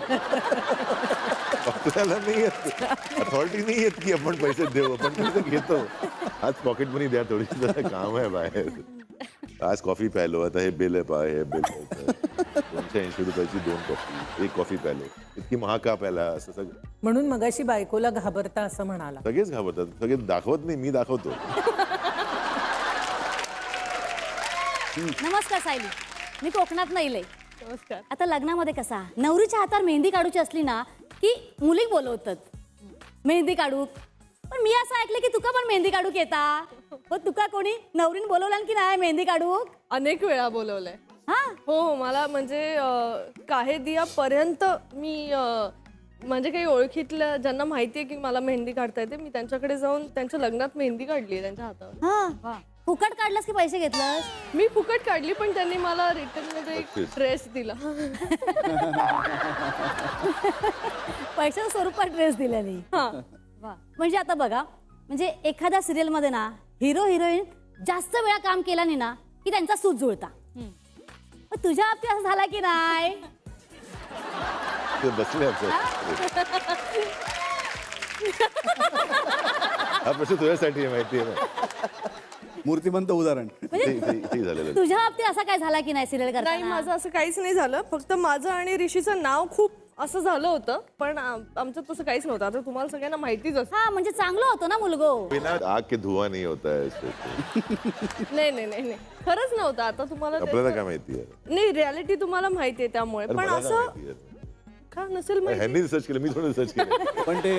आपल्याला नाही येत, अथॉरिटी नाही येत की आपण पैसे देऊ, आपण पैसे घेतो. आज पॉकेट मनी द्या, थोडी जरा काम आहे बाहेर. आज कॉफी प्यायलो, आता हे बिल आहे पहा, हे बिल 280 रुपयाची 2 कॉफी, 1 कॉफी प्यायलो, इतकी महाग का प्यायला, असं सगळं. म्हणून मगाशी बायकोला घाबरता असं म्हणाला. सगळेच घाबरतात, सगळे दाखवत नाही, मी दाखवतो. नमस्कार सायली, मी कोकणात नाही लय. नमस्कार. आता लग्नामध्ये कसा नवरीच्या हातावर मेहंदी काढूची असली ना की मुली बोलवतात मेहंदी काढू. पण मी असं ऐकलं की तुका पण मेहंदी काढूक येता. पण तुका कोणी नवरीन बोलवलं की नाही मेहंदी काढूक? अनेक वेळा बोलवलंय. हा हो, मला म्हणजे काहे दियापर्यंत मी म्हणजे काही ओळखीतल्या ज्यांना माहिती आहे की मला मेहंदी काढता येते, मी त्यांच्याकडे जाऊन त्यांच्या लग्नात मेहंदी काढली आहे त्यांच्या हातावर. हा फुकट काढलंस की पैसे घेतलंस? मी फुकट काढली, पण त्यांनी मला रिटर्न मध्ये एक ड्रेस दिला. पैशाच्या स्वरूपात ड्रेस दिल्याने. हा. म्हणजे आता बघा, म्हणजे एखाद्या सिरियल मध्ये ना हिरो हिरोईन जास्त वेळा काम केला नाही ना की त्यांचा सूत जुळता. पण तुझ्या बाबतीत असं झाला की नाही? ते बसले आमच्या. हा प्रश्न तुझ्यासाठी आहे, माहिती आहे ना. मूर्तिमंत उदाहरण. ते झालेलं. तुझ्या बाबतीत असा काय झाला की नाही सिरियल नाही, करताना? माझं असं काहीच नाही झालं. फक्त माझं आणि ऋषीचं नाव खूप असं झालं होतं, पण आमचं तसं काहीच नव्हतं. आता तुम्हाला सगळ्यांना माहितीच असतं. हा म्हणजे चांगलं होतं ना मुलगो. बिना आग के धुआं नहीं होता है. नाही नाही नाही नाही, खरंच नव्हतं. आता तुम्हाला आपल्याला काय माहिती आहे? नाही, रियालिटी तुम्हाला माहिती आहे त्यामुळे. अरे पण मला काय असं माहिती आहे? का नसेल माहिती? ह्यांनी रिसर्च केलं, मी थोडं रिसर्च केलं. पण ते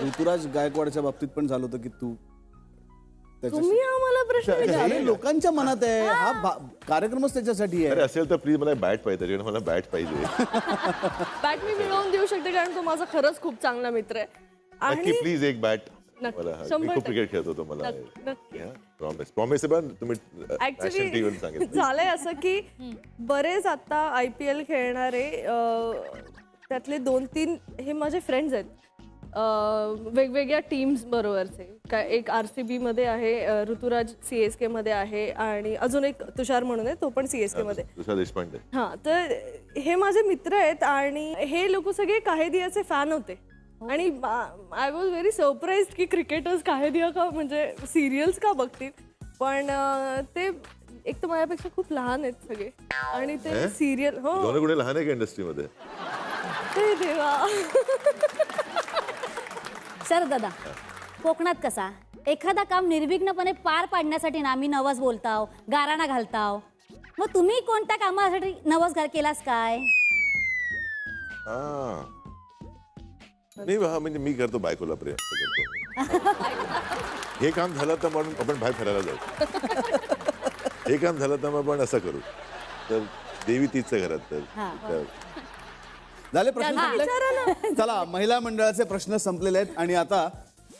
ऋतुराज गायकवाडच्या बाबतीत पण झालं होतं की तू त्याच्याशी- तुम्ही आम्हाला प्रश्न अरे विचारला. लोकांच्या मनात आहे हा कार्यक्रमच त्याच्यासाठी अरे आहे. असेल तर प्लीज मला बॅट पाहिजे, त्याच्याकडे मला बॅट पाहिजे. बॅट मी मिळवून देऊ शकते, कारण तो माझा खरंच खूप चांगला मित्र आहे. नक्की आणि प्लीज एक बॅट नक्की, मला. मी 100% खूप क्रिकेट खेळत होतो, मला नक्की. प्रॉमिस प्रॉमिस आहे. पण तुम्ही ऍक्च्युली टीव्हीवर सांगितलं. झालंय असं की बरेच आता IPL खेळणारे त्यातले 2-3 हे माझे फ्रेंड्स आहेत. वेगवेगळ्या टीम्स बरोबरचे. काय एक RCB मध्ये आहे, ऋतुराज CSK मध्ये आहे, आणि अजून एक तुषार म्हणून आहे, तो पण CSK मध्ये. तुषार देशपांडे. हा, तर हे माझे मित्र आहेत आणि हे लोक सगळे काहेदियाचे फॅन होते. आणि आय वॉज व्हेरी सरप्राईज की क्रिकेटर्स काहेदिया का म्हणजे सिरियल्स का बघतील. पण ते एक तर माझ्यापेक्षा खूप लहान आहेत सगळे, आणि ते सिरियल. हो, दोन गुणे लहान आहे का इंडस्ट्रीमध्ये? ते देवा. शरद दादा, कोकणात कसा एखादा काम निर्विघ्नपणे पार पाडण्यासाठी ना आम्ही नवस बोलताव, गाराणा घालताव. मग तुम्ही कोणत्या कामासाठी नवस केलास काय? नाही म्हणजे मी करतो, बायकोला प्रेम करतो. हे काम झालं तर म्हणून आपण बाहेर फिरायला जाऊ. हे काम झालं तर मग आपण असं करू, तर देवी तीच आहे घरात. तर झाले प्रश्न संपले? चला, महिला मंडळाचे प्रश्न संपलेले आहेत आणि आता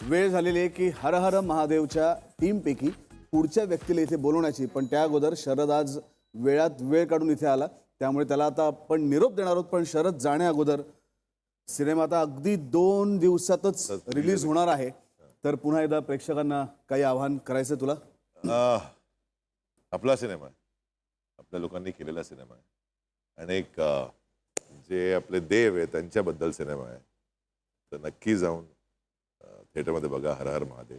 वेळ झालेली आहे की हर हर महादेवच्या टीमपैकी पुढच्या व्यक्तीला इथे बोलवण्याची. पण त्या अगोदर शरद आज वेळात वेळ काढून इथे आला, त्यामुळे त्याला आता आपण निरोप देणार आहोत. पण शरद जाण्या अगोदर सिनेमा आता अगदी 2 दिवसातच रिलीज होणार आहे, तर पुन्हा एकदा प्रेक्षकांना काही आव्हान करायचं तुला? आपला सिनेमा आहे, आपल्या लोकांनी केलेला सिनेमा आहे, आणि एक जे आपले देव आहे त्यांच्याबद्दल सिनेमा आहे. तर नक्की जाऊन थिएटरमध्ये बघा हर हर महादेव.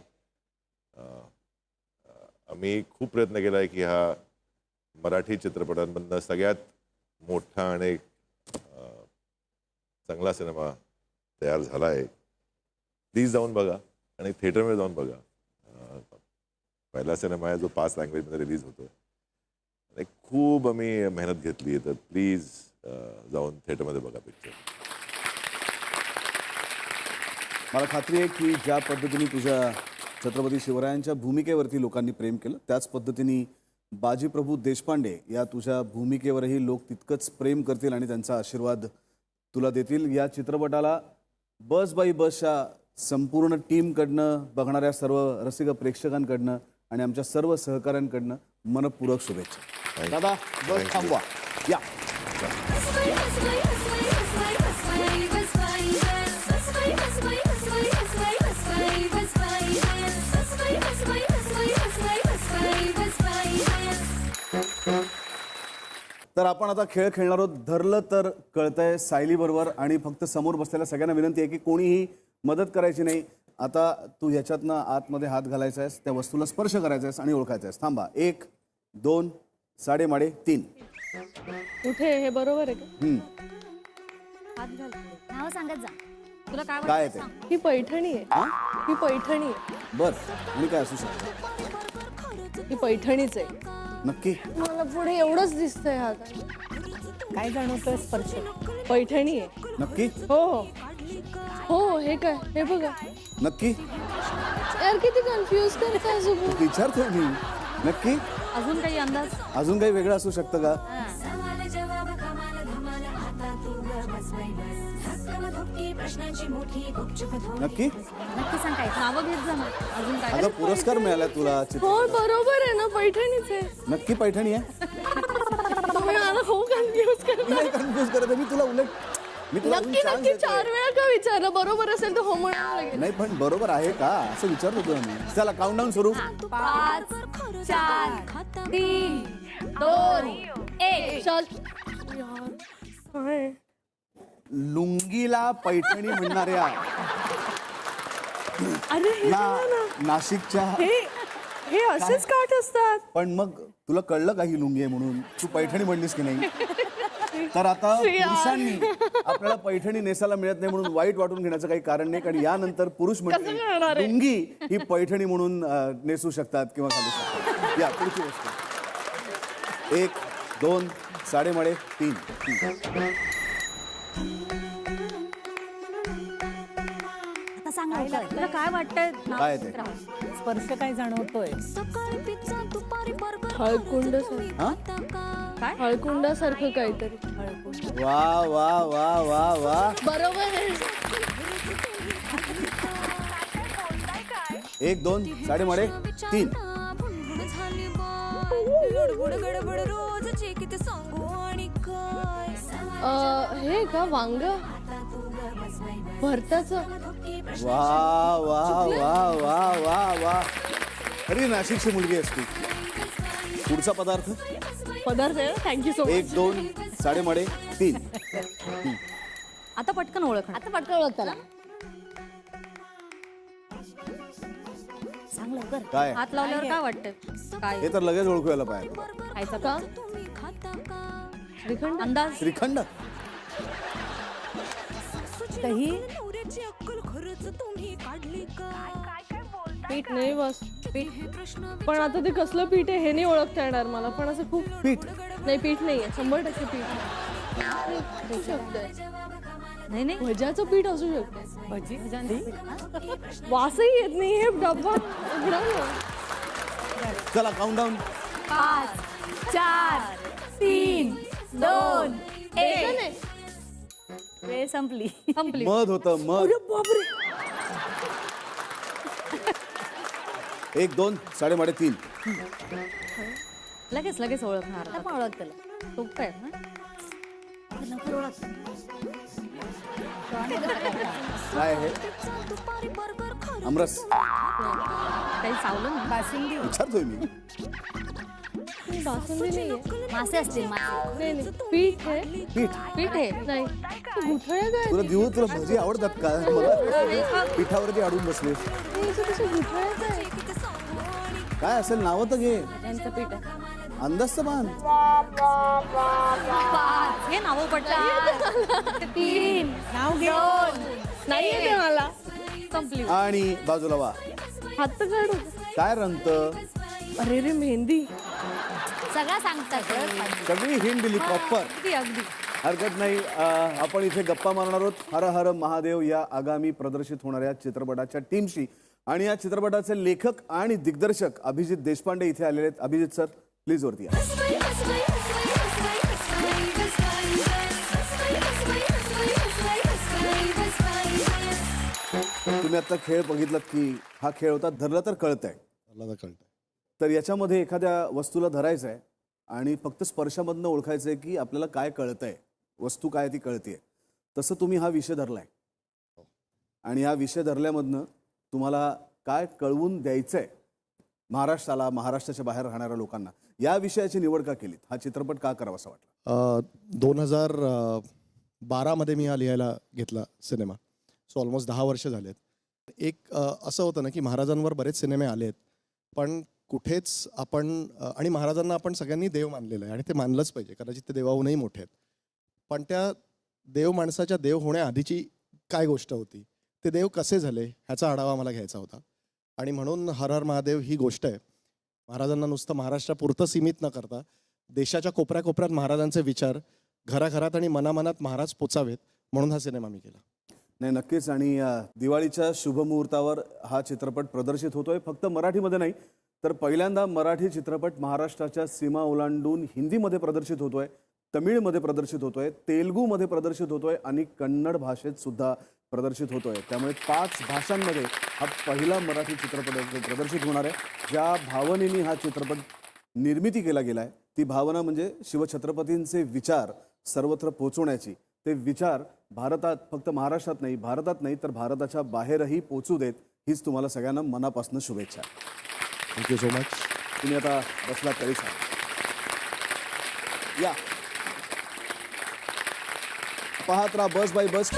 आम्ही खूप प्रयत्न केला आहे की हा मराठी चित्रपटांमधनं सगळ्यात मोठा आणि चांगला सिनेमा तयार झाला आहे. प्लीज जाऊन बघा आणि थिएटरमध्ये जाऊन बघा. पहिला सिनेमा आहे जो 5 लँग्वेजमध्ये रिलीज होतो. खूप आम्ही मेहनत घेतली तर प्लीज जाऊन थिएटरमध्ये बघा पिक्चर. मला खात्री आहे की ज्या पद्धतीने तुझ्या छत्रपती शिवरायांच्या भूमिकेवरती लोकांनी प्रेम केलं त्याच पद्धतीने बाजीप्रभू देशपांडे या तुझ्या भूमिकेवरही लोक तितकंच प्रेम करतील आणि त्यांचा आशीर्वाद तुला देतील. या चित्रपटाला बस बाई बसच्या संपूर्ण टीमकडनं, बघणाऱ्या सर्व रसिक प्रेक्षकांकडनं आणि आमच्या सर्व सहकाऱ्यांकडनं मनपूर्वक शुभेच्छा. दादा बस थांबवा या. तर आपण आता खेळ खेळणार आहोत धरलं तर कळतंय सायली बरोबर. आणि फक्त समोर बसलेल्या सगळ्यांना विनंती आहे की कोणीही मदत करायची नाही. आता तू ह्याच्यातनं आतमध्ये हात घालायचा आहेस, त्या वस्तूला स्पर्श करायचा आहेस आणि ओळखायचा आहेस. थांबा. 1 2 साडेमाडे 3. कुठे हे बरोबर आहे का? हात घाल. नाव सांगत जा. तुला काय काय वाटतं? आहे ते? ही पैठणी आहे. ही पैठणी आहे. बर आणि काय असू शकतं? ही पैठणीच आहे. नक्की? मला पुढे एवढंच दिसतंय हात. काय जाणवतोय स्पर्श? पैठणी आहे. नक्की? हो हो हो. हे काय? हे बघा नक्की? यार किती कन्फ्युज करताय सुबू. विचारतोय मी. नक्की? अजून काही अंदाज? अजून काही वेगळं असू शकतं का? नक्की? नक्की सांग काय. नावं घेत जा ना. अजून काय? अगं पुरस्कार मिळाला तुला हो बरोबर आहे ना, पैठणीच आहे. नक्की पैठणी आहे? तुम्ही मला खूप कन्फ्युज मी करता. नाही कन्फ्युज करत आहे. मी तुला अजून नक्की chance नक्की देतोय. 4 वेळा का विचारलं? बरोबर असेल तर हो म्हणावं लागेल. नाही पण बरोबर आहे का असं विचारत होतो मी. चला काउंटडाऊन सुरू. 5 4 3 2 1. चल यार काय लुंगीला पैठणी म्हणणाऱ्या अरे हे नाशिकच्या हे असेच काठ असतात. पण मग तुला कळलं का ही लुंगी आहे म्हणून? तू पैठणी म्हणलीस की नाही? तर आता पुरुषांनी आपल्याला पैठणी नेसायला मिळत नाही म्हणून वाईट वाटून घेण्याचं काही कारण नाही. कारण यानंतर पुरुष मंडळी कळणार आहे? लुंगी ही पैठणी म्हणून नेसू शकतात किंवा घालू शकतात. या पुढची गोष्ट. 1 2 साडेमाडे 3. आता सांग लवकर. तुला काय वाटतंय? नाव काय ते? राहू. स्पर्श काय जाणवतोय? हळकुंड हा? काय? हळकुंडासारखं काहीतरी. वा वा वा वा वा. बरोबर आहे. 1 2 साडेमाडे 3. हे का वांग भरताचं. वा वा वा वा वा वा. अरे नाशिकची मुलगी आहेस तू. पुढचा पदार्थ. पदार्थ आहे. Thank you so 1 2 साडेमाडे 3. आता पटकन ओळख. आता पटकन ओळख त्याला. सांग लवकर. काय? हात लावल्यावर काय वाटतंय? काय हे तर लगेच ओळखू यायला पाहिजे. खायचं का? का? श्रीखंड. अंदाज? श्रीखंड. दही? पीठ नाही बस. पण आता ते कसलं पीठ आहे हे नाही ओळखता येणार मला. पण असं खूप पीठ. नाही पीठ नाहीये. 100% पीठ आहे. असू शकतंय. नाही नाही. भज्याचं पीठ असू शकतं. भजी? वासही येत नाही. हे डब्बा उघडा ना. चला काउंटडाऊन. 5 4 3 2 असं नाही. वेळ संपली. संपली. मध होतं मध. बापरे. 1 2 साडेमाडे 3. लगेच लगेच ओळखणार. आता पण ओळख त्याला. सोपं आहे ना. लवकर ओळख. काय आहे? आमरस. काही चावलं ना. बासुंदी? विचारतोय मी. बासुंदी नाहीये. मासे असतील. मासे. नाही नाही. पीठ आहे. पीठ. पीठ आहे. नाही गुठळ्या काय? तुला देऊ? तुला भजी आवडतात का? मला पिठावरती अडून बसले. गुठळ्या काय? काय असेल नावं तर घे. यांचं पीठ आहे. अंदाज तर बांध. 5 हे नावं पडतात. 3 नाव घे. 2 नाही येते मला. संपली. आणि बाजूला वा. हात तर काढू. काय रंगतं? अरे रे मेहंदी. सगळं सांगतात सगळी हिंट दिली प्रॉपर. अगदी अगदी. हरकत नाही. आपण इथे गप्पा मारणार आहोत हर हर महादेव या आगामी प्रदर्शित होणाऱ्या चित्रपटाच्या टीमशी. आणि या चित्रपटाचे लेखक आणि दिग्दर्शक अभिजित देशपांडे इथे आलेले आहेत. अभिजित सर प्लीज वरती या. तुम्ही आता खेळ बघितलात की हा खेळ होता धरलं तर कळतंय. तर याच्यामध्ये एखाद्या वस्तूला धरायचं आहे आणि फक्त स्पर्शामधनं ओळखायचं आहे की आपल्याला काय कळतंय, वस्तू काय ती कळतेय. तसं तुम्ही हा विषय धरलाय आणि या विषय धरल्यामधनं तुम्हाला काय कळवून द्यायचंय महाराष्ट्राला, महाराष्ट्राच्या बाहेर राहणाऱ्या लोकांना, या विषयाची निवड का केलीत? हा चित्रपट का करावासा वाटला? 2012 मी हा लिहायला घेतला सिनेमा. सो ऑलमोस्ट 10 वर्ष झालेत. एक असं होतं ना की महाराजांवर बरेच सिनेमे आलेत पण कुठेच आपण आणि महाराजांना आपण सगळ्यांनी देव मानलेलं आहे आणि ते मानलंच पाहिजे, कदाचित ते देवाहूनही मोठे आहेत. पण त्या देव माणसाच्या देव होण्याआधीची काय गोष्ट होती, ते देव कसे झाले ह्याचा आढावा मला घ्यायचा होता. आणि म्हणून हर हर महादेव ही गोष्ट आहे. महाराजांना नुसतं महाराष्ट्रापुरतं सीमित न करता देशाच्या कोपऱ्या कोपऱ्यात महाराजांचे विचार घराघरात आणि मनामनात महाराज पोचावेत म्हणून हा सिनेमा मी केला. नाही, नक्कीच. आणि दिवाळीच्या शुभमुहूर्तावर हा चित्रपट प्रदर्शित होतोय. फक्त मराठीमध्ये नाही तर पहिल्यांदा मराठी चित्रपट महाराष्ट्राच्या सीमा ओलांडून हिंदीमध्ये प्रदर्शित होतोय, तमिळमध्ये प्रदर्शित होतोय, तेलुगूमध्ये प्रदर्शित होतोय आणि कन्नड भाषेत सुद्धा प्रदर्शित होतोय. त्यामुळे 5 भाषांमध्ये हा पहिला मराठी चित्रपट प्रदर्शित होणार आहे. ज्या भावनेने हा चित्रपट निर्मिती केला गेलाय ती भावना म्हणजे शिवछत्रपतींचे विचार सर्वत्र पोहोचवण्याची. ते विचार भारतात, फक्त महाराष्ट्रात नाही, भारतात नाही तर भारताच्या बाहेरही पोचू देत, हीच तुम्हाला सगळ्यांना मनापासून शुभेच्छा. Thank you so much. तुम्ही आता बसला तरी सांगा. या पाहत राहा बस बाय बस.